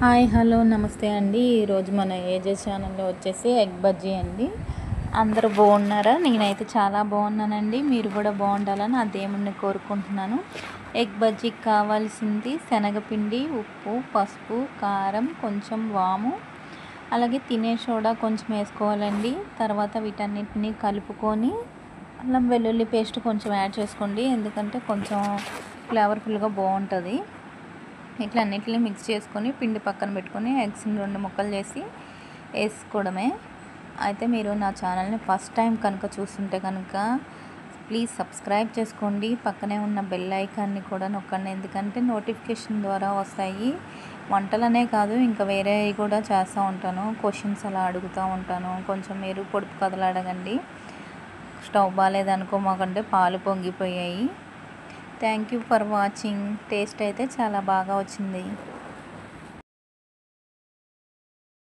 Hi hello నమస్తే అండి. ఈరోజు మన ఏజే ఛానల్లో వచ్చేసి ఎగ్ బజ్జీ అండి. అందరూ బాగున్నారా? నేనైతే చాలా బాగున్నానండి. మీరు కూడా బాగుండాలని ఆ దేవుణ్ణి కోరుకుంటున్నాను. ఎగ్ బజ్జీకి కావాల్సింది శనగపిండి, ఉప్పు, పసుపు, కారం, కొంచెం వాము, అలాగే తినే సోడా కొంచెం వేసుకోవాలండి. తర్వాత వీటన్నిటిని కలుపుకొని అల్లం వెల్లుల్లి పేస్ట్ కొంచెం యాడ్ చేసుకోండి, ఎందుకంటే కొంచెం ఫ్లేవర్ఫుల్గా బాగుంటుంది. ఇట్లా అన్నిటిని మిక్స్ చేసుకొని పిండి పక్కన పెట్టుకొని ఎగ్స్ని 2 ముక్కలు చేసి వేసుకోవడమే. అయితే మీరు నా ఛానల్ని ఫస్ట్ టైం కనుక చూస్తుంటే కనుక ప్లీజ్ సబ్స్క్రైబ్ చేసుకోండి. పక్కనే ఉన్న బెల్ ఐకాన్ని కూడా నొక్కండి, ఎందుకంటే నోటిఫికేషన్ ద్వారా వస్తాయి. వంటలనే కాదు ఇంకా వేరేవి కూడా చేస్తూ ఉంటాను. క్వశ్చన్స్ అలా అడుగుతూ ఉంటాను. కొంచెం మీరు పొడుపు కథలు అడగండి. స్టవ్ బాగాలేదనుకోమాకంటే పాలు పొంగిపోయాయి. Thank you for watching. Taste అయితే చాలా బాగా వచ్చింది.